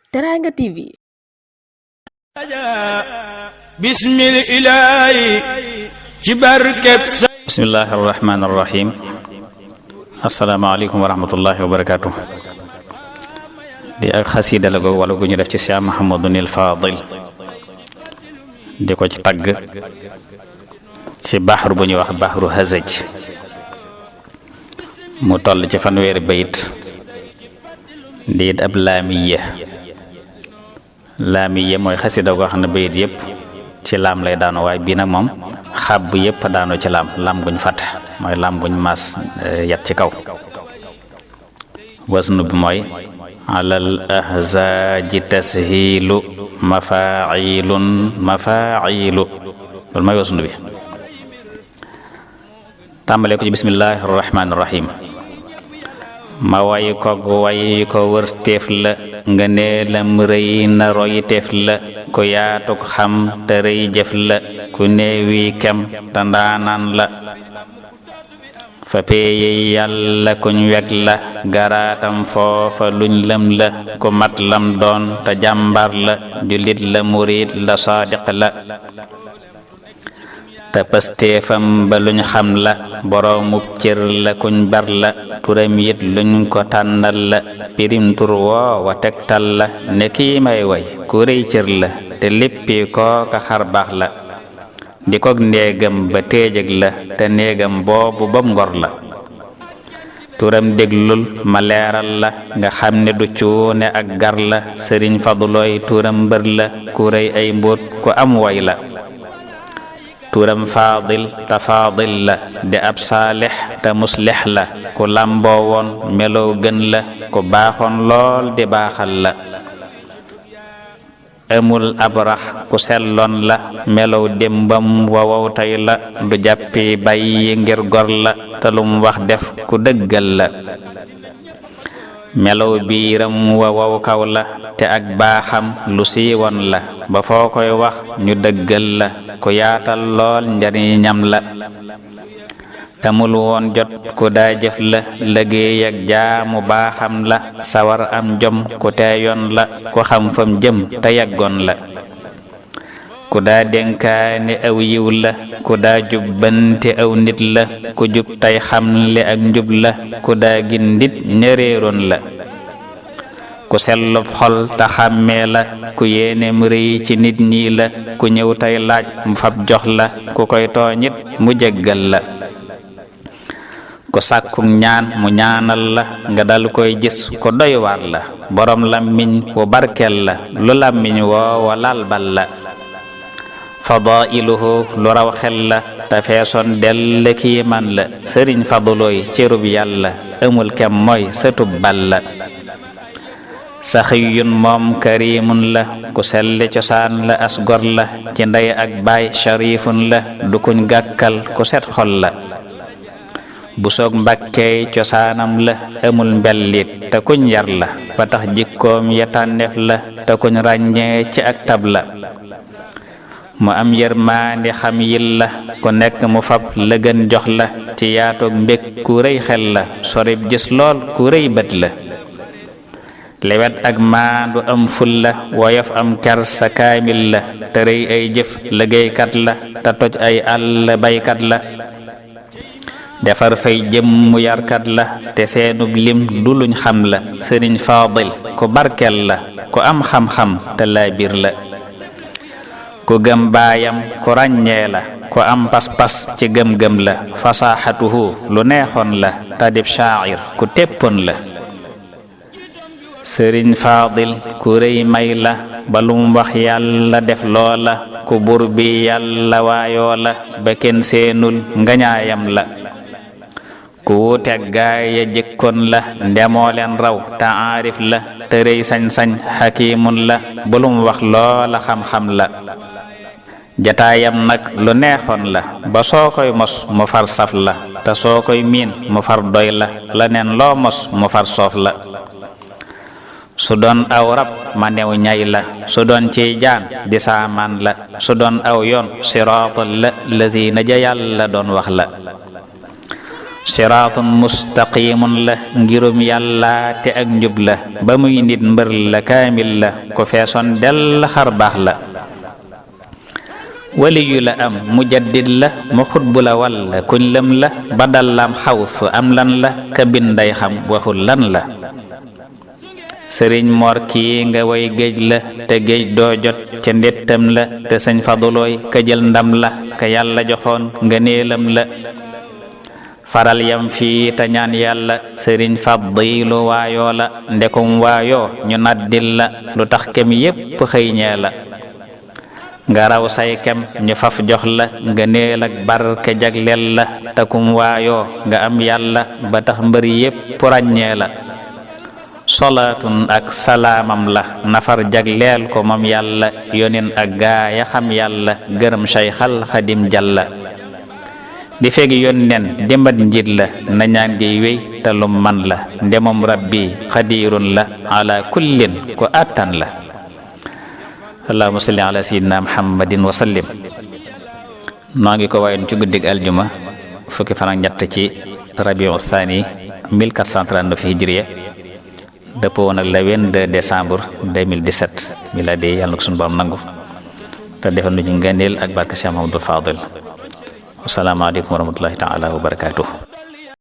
Teranga TV. Bismillahirrahmanirrahim. Assalamualaikum warahmatullahi wabarakatuh. Di ak xasida la go wala gu ñu def ci Cheikh Mouhamadunil Fadil di ko ci tagg ci bahru bu ñu wax bahru hazaj mu toll ci fanweeri bayit di ab laamiya mooy xasida goo xam ne bayit yëpp ci laam lay daano waaye bii nag moom xab yëpp daano ci laam guñ fàtte mooy laam guñ maas yat ci kaw wasnu bi mooy alal ahzaaji tashiilu mafaa'ilu loolu mooy wasnu bi tàmbalee ko ci bismillahi rahmaani rahim ma way ko wërteef la nga nee lam rëy na roy teef la ku yaatuk xam te rëy jëf la ku neewi kem te ndaanaan la fa peeye yàlla kuñ weg la garaatam foofa luñ lëm la ku mat lam doon te jàmbar la julit la murid la saadiq la te pasteefam ba luñ xam la boroomub cër la kuñ bar la turam yit luñ ko tànnal la pirim tur woowa tegtal la ne kii may way ku rëy cër la te léppi kooka xar baax la di koog néegam ba téejëg la te néegam boobu bam ngor la turam déglul ma leeral la nga xam ne du cuune ak gar la sëriñ Fadulooy turam mbër la ku rëy ay mbóot ku am way la turam faadil te faadil la di ab saalix te muslix la ku lamboo woon melow gën la ku baaxoon lool di baaxal la amul abrax ku selloon la melow démbam wawaw tey la du jàppi bàyyi ngir gor la te lum wax def ku dëggal la melow biiram wawaw kaw la te ak baaxam lu siiwoon la ba foo koy wax ñu dëggal la ku yaatal lool njariñam la amul woon jot ku daa jëf la liggéey ak jaamu baaxam la sawar am jom ku teeyoon la ku xam fam jëm te yàggoon la ku daa dénkaane aw yiw la ku daa jubbante aw nit la ku jub tey xamle ak njub la ku daa gindit ñereeroon la ku sellub xol te xàmmee la ku yéeneem rëy ci nit ñi la ku ñëw tey laaj mu fab jox la ku koy tooñit mu jéggal la ku sàkkuk ñaan mu ñaanal la nga dal koy gis ku doy waar la borom làmmiñ wu barkel la lu làmmiñ woowa laal bal la fadailuhu lu raw xel la te feesoon dell kiiman la sëriñ Fadulooy cërub yàlla amul kem mooy sëtub bal la saxiyun moom karimun la ku selli cosaan la asgor la ci ndey ak baay sharifun la du kuñ gàkkal ku set xol la bu soog mbàkkeey cosaanam la amul mbellit te kuñ yar la ba tax jikkoom ya tànneef la te kuñ ràññee ci ak tab la mu am yërmaandi xam yil la ku nekk mu fab la gën jox la ci yaatoog mbég ku rëy xel la sorib gis lool ku rëy bët la lewet ak maandu am ful la woyof am kersa kaamil la te rëy ay jëf liggéeykat la te toj ay àll baykat la defar fay jëm mu yarkat la te seenub lim du luñ xam la sëriñ Faadil ku barkel la ku am xam-xam te laabir la ku gëm baayam ku ràññee la ku am pas-pas ci gëm-gëm la fasaaxatuhu lu neexoon la te dib shaacir ku téppoon la sëriñ Faadil ku rëy may la ba lum wax yàlla def loola ku bur bi yàlla waayoo la ba kenn seenul ngañaayam la ku wuuteeg gaaya jëkkoon la ndemoo leen raw te aarif la te rëy sañ-sañ xakimun la ba lum wax loola xam-xam la jataayam nag lu neexoon la ba soo koy mos mu far saf la te soo koy miin mu far doy la la neen loo mos mu far soof la su doon aw rab ma new ñay la su doon ciy jaan di saamaan la su doon aw yoon siraatal la lazina ja yàlla doon wax la siraatun mustaqimun la ngirum yàlla te ak njub la ba muy nit mbër la kaamil la ko feesoon dell xar baax la waliyu la am mujaddid la mu xutbu la walla kuñ lëm la ba dallaam xawsu am lan la ka binday xam waxul lan la sëriñ Mor kii nga way géej la te géej doo jot ca ndettam la te sëñ Fadulooy ka jël ndam la ka yàlla joxoon nga néelam la faral yam fii te ñaan yàlla sëriñ Fadilu waayoo la ndekum waayoo ñu naddil la lu tax kem yépp xëyñee la nga raw say kem ñu faf jox la nga neel ak barke jagleel la takum waayoo nga am yàlla ba tax mbër yépp ràññee la solaatun ak salaamam la nafar jagleel ko moom yàlla yonin ak gaaya xam yàlla gërëm Sayxal Xadim jàlla di feg yonnen dimbat njiit la na ñaan gi wéy te lum man la ndemom rabbi xadirun la ala kullin ko attan la allahumma salli ala sayyidina muhammadin wa sallim noo ngi ko wayoon ci guddig aljuma fukki fan ak ñett ci rabiu thani 1439 hijriya dëppoo woon ak le 22 décembre 2017 miladi yàlla na ko sunu borom nangu te defal nu ñu ngëneel ak barke Cheikh Mahamadul Fadil assalaamu aleykum wa rahmatullahi taala wa barakatuh